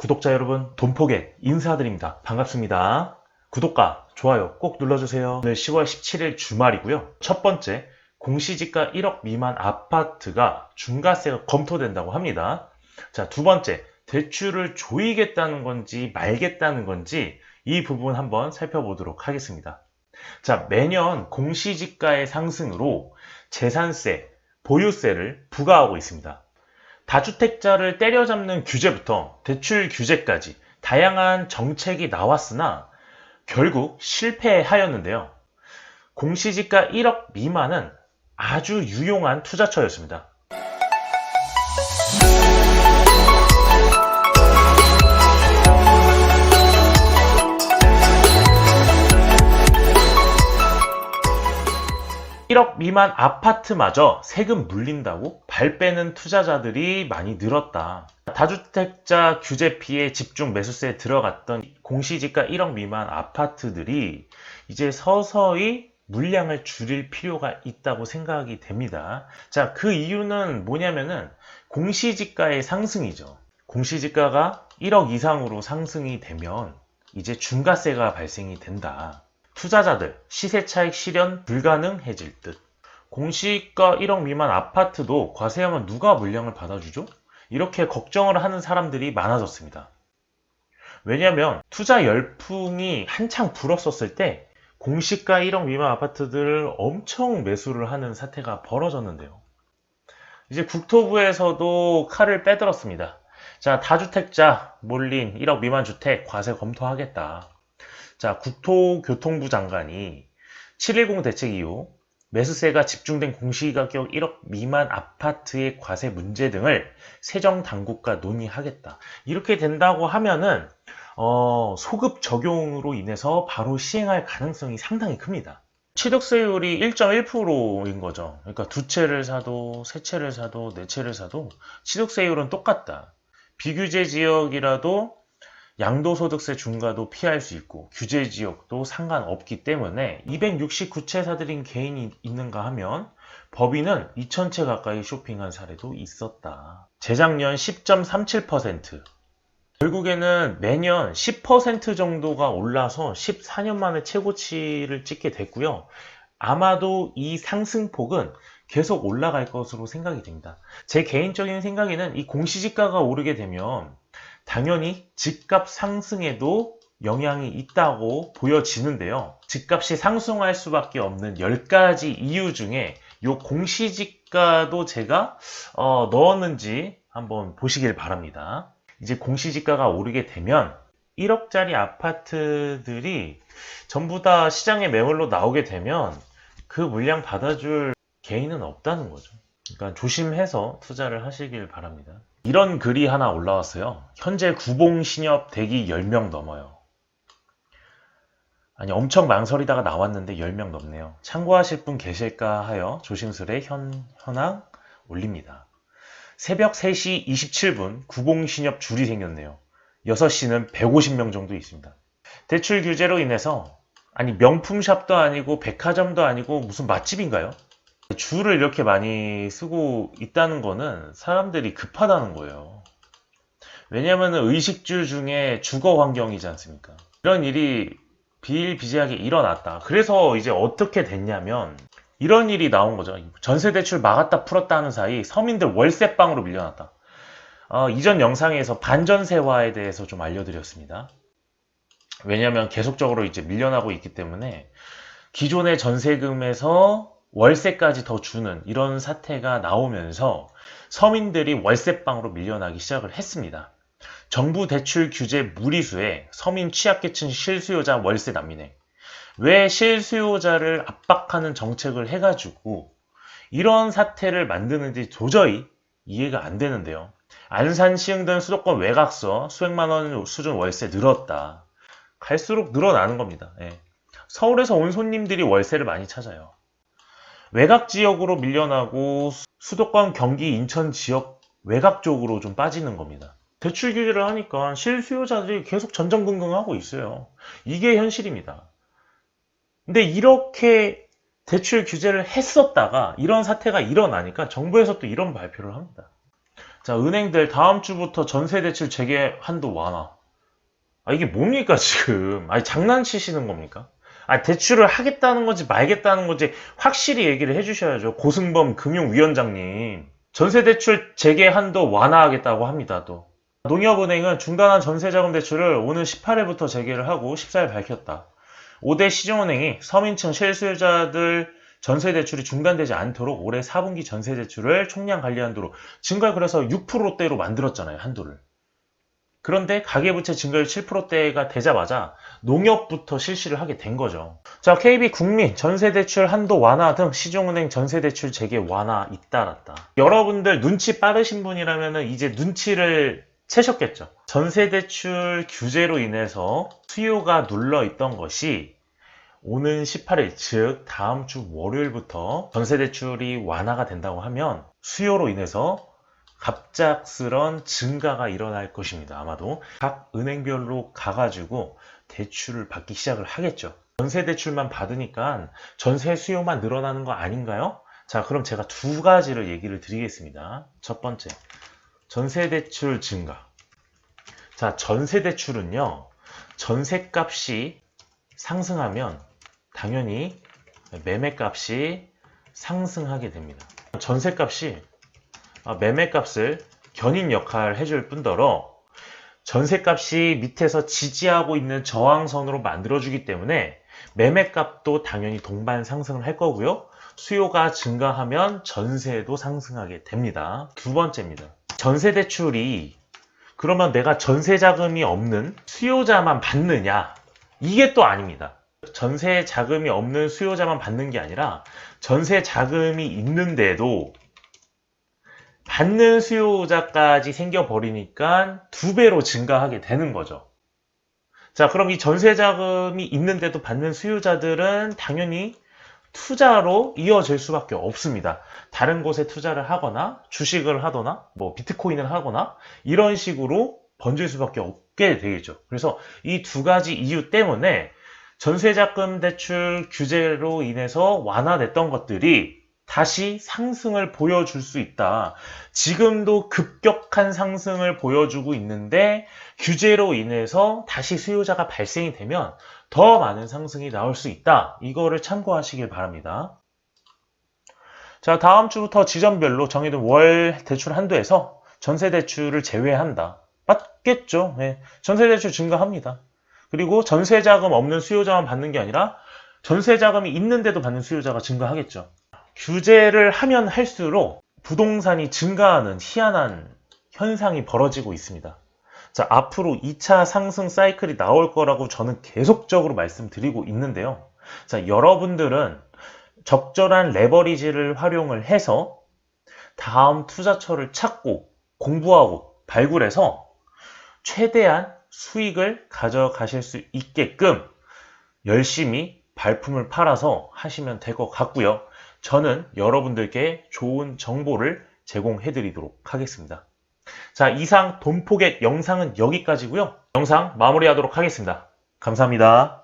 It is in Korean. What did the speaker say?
구독자 여러분, 돈포겟 인사드립니다. 반갑습니다. 구독과 좋아요 꼭 눌러주세요. 오늘 10월 17일 주말이고요. 첫 번째, 공시지가 1억 미만 아파트가 중과세가 검토된다고 합니다. 자, 두 번째, 대출을 조이겠다는 건지 말겠다는 건지 이 부분 한번 살펴보도록 하겠습니다. 자, 매년 공시지가의 상승으로 재산세, 보유세를 부과하고 있습니다. 다주택자를 때려잡는 규제부터 대출 규제까지 다양한 정책이 나왔으나 결국 실패하였는데요. 공시지가 1억 미만은 아주 유용한 투자처였습니다. 1억 미만 아파트마저 세금 물린다고 발 빼는 투자자들이 많이 늘었다. 다주택자 규제 피해 집중 매수세에 들어갔던 공시지가 1억 미만 아파트들이 이제 서서히 물량을 줄일 필요가 있다고 생각이 됩니다. 자, 그 이유는 뭐냐면은 공시지가의 상승이죠. 공시지가가 1억 이상으로 상승이 되면 이제 중과세가 발생이 된다. 투자자들 시세 차익 실현 불가능해질 듯. 공시가 1억 미만 아파트도 과세하면 누가 물량을 받아주죠? 이렇게 걱정을 하는 사람들이 많아졌습니다. 왜냐하면 투자 열풍이 한창 불었었을 때 공시가 1억 미만 아파트들을 엄청 매수를 하는 사태가 벌어졌는데요. 이제 국토부에서도 칼을 빼들었습니다. 자, 다주택자 몰린 1억 미만 주택 과세 검토하겠다. 자, 국토교통부 장관이 7.10 대책 이후 매수세가 집중된 공시가격 1억 미만 아파트의 과세 문제 등을 세정 당국과 논의하겠다. 이렇게 된다고 하면은 소급 적용으로 인해서 바로 시행할 가능성이 상당히 큽니다. 취득세율이 1.1%인 거죠. 그러니까 두 채를 사도 세 채를 사도 네 채를 사도 취득세율은 똑같다. 비규제 지역이라도 양도소득세 중과도 피할 수 있고 규제 지역도 상관없기 때문에 269채 사들인 개인이 있는가 하면 법인은 2000채 가까이 쇼핑한 사례도 있었다. 재작년 10.37%, 결국에는 매년 10% 정도가 올라서 14년 만에 최고치를 찍게 됐고요. 아마도 이 상승폭은 계속 올라갈 것으로 생각이 됩니다. 제 개인적인 생각에는 이 공시지가가 오르게 되면 당연히 집값 상승에도 영향이 있다고 보여지는데요. 집값이 상승할 수밖에 없는 10가지 이유 중에 이 공시지가도 제가 넣었는지 한번 보시길 바랍니다. 이제 공시지가가 오르게 되면 1억짜리 아파트들이 전부 다 시장에 매물로 나오게 되면 그 물량 받아줄 개인은 없다는 거죠. 그러니까 조심해서 투자를 하시길 바랍니다. 이런 글이 하나 올라왔어요. 현재 구봉 신협 대기 10명 넘어요. 아니, 엄청 망설이다가 나왔는데 10명 넘네요. 참고하실 분 계실까 하여 조심스레 현황 올립니다. 새벽 3시 27분 구봉 신협 줄이 생겼네요. 6시는 150명 정도 있습니다. 대출 규제로 인해서, 아니, 명품샵도 아니고 백화점도 아니고 무슨 맛집인가요? 줄을 이렇게 많이 쓰고 있다는 거는 사람들이 급하다는 거예요. 왜냐하면 의식주 중에 주거 환경이지 않습니까? 이런 일이 비일비재하게 일어났다. 그래서 이제 어떻게 됐냐면 이런 일이 나온 거죠. 전세대출 막았다 풀었다 하는 사이 서민들 월세방으로 밀려났다. 이전 영상에서 반전세화에 대해서 좀 알려드렸습니다. 왜냐하면 계속적으로 이제 밀려나고 있기 때문에 기존의 전세금에서 월세까지 더 주는 이런 사태가 나오면서 서민들이 월세방으로 밀려나기 시작을 했습니다. 정부 대출 규제 무리수에 서민 취약계층 실수요자 월세 난민에 왜 실수요자를 압박하는 정책을 해가지고 이런 사태를 만드는지 도저히 이해가 안 되는데요. 안산 시흥 수도권 외곽서 수백만 원 수준 월세 늘었다. 갈수록 늘어나는 겁니다. 서울에서 온 손님들이 월세를 많이 찾아요. 외곽 지역으로 밀려나고 수도권, 경기, 인천 지역 외곽 쪽으로 좀 빠지는 겁니다. 대출 규제를 하니까 실수요자들이 계속 전전긍긍하고 있어요. 이게 현실입니다. 근데 이렇게 대출 규제를 했었다가 이런 사태가 일어나니까 정부에서 또 이런 발표를 합니다. 자, 은행들 다음 주부터 전세대출 재개 한도 완화. 이게 뭡니까, 지금? 장난치시는 겁니까? 대출을 하겠다는 건지 말겠다는 건지 확실히 얘기를 해주셔야죠. 고승범 금융위원장님. 전세대출 재개 한도 완화하겠다고 합니다, 또. 농협은행은 중단한 전세자금 대출을 오는 18일부터 재개를 하고 14일 밝혔다. 5대 시중은행이 서민층 실수요자들 전세대출이 중단되지 않도록 올해 4분기 전세대출을 총량 관리 한도로 증가를 그래서 6%대로 만들었잖아요, 한도를. 그런데 가계부채 증가율 7%대가 되자마자 농협부터 실시를 하게 된 거죠. 자, KB국민 전세대출 한도 완화 등 시중은행 전세대출 재개 완화 잇따랐다. 여러분들 눈치 빠르신 분이라면 이제 눈치를 채셨겠죠. 전세대출 규제로 인해서 수요가 눌러있던 것이 오는 18일, 즉 다음 주 월요일부터 전세대출이 완화가 된다고 하면 수요로 인해서 갑작스런 증가가 일어날 것입니다. 아마도 각 은행별로 가가지고 대출을 받기 시작을 하겠죠. 전세대출만 받으니까 전세 수요만 늘어나는 거 아닌가요? 자, 그럼 제가 두 가지를 얘기를 드리겠습니다. 첫 번째, 전세대출 증가. 자, 전세대출은요, 전세값이 상승하면 당연히 매매값이 상승하게 됩니다. 전세값이 매매값을 견인 역할을 해줄 뿐더러 전세값이 밑에서 지지하고 있는 저항선으로 만들어주기 때문에 매매값도 당연히 동반 상승을 할 거고요. 수요가 증가하면 전세도 상승하게 됩니다. 두 번째입니다. 전세대출이 그러면 내가 전세자금이 없는 수요자만 받느냐? 이게 또 아닙니다. 전세 자금이 없는 수요자만 받는 게 아니라 전세 자금이 있는데도 받는 수요자까지 생겨버리니까 2배로 증가하게 되는 거죠. 자, 그럼 이 전세 자금이 있는데도 받는 수요자들은 당연히 투자로 이어질 수밖에 없습니다. 다른 곳에 투자를 하거나 주식을 하거나 뭐 비트코인을 하거나 이런 식으로 번질 수밖에 없게 되겠죠. 그래서 이 두 가지 이유 때문에 전세자금 대출 규제로 인해서 완화됐던 것들이 다시 상승을 보여줄 수 있다. 지금도 급격한 상승을 보여주고 있는데 규제로 인해서 다시 수요자가 발생이 되면 더 많은 상승이 나올 수 있다. 이거를 참고하시길 바랍니다. 자, 다음 주부터 지점별로 정해둔 월 대출 한도에서 전세대출을 제외한다. 맞겠죠? 네. 전세대출 증가합니다. 그리고 전세자금 없는 수요자만 받는 게 아니라 전세자금이 있는데도 받는 수요자가 증가하겠죠. 규제를 하면 할수록 부동산이 증가하는 희한한 현상이 벌어지고 있습니다. 자, 앞으로 2차 상승 사이클이 나올 거라고 저는 계속적으로 말씀드리고 있는데요. 자, 여러분들은 적절한 레버리지를 활용을 해서 다음 투자처를 찾고 공부하고 발굴해서 최대한 수익을 가져가실 수 있게끔 열심히 발품을 팔아서 하시면 될 것 같고요. 저는 여러분들께 좋은 정보를 제공해 드리도록 하겠습니다. 자, 이상 돈포겟 영상은 여기까지고요. 영상 마무리하도록 하겠습니다. 감사합니다.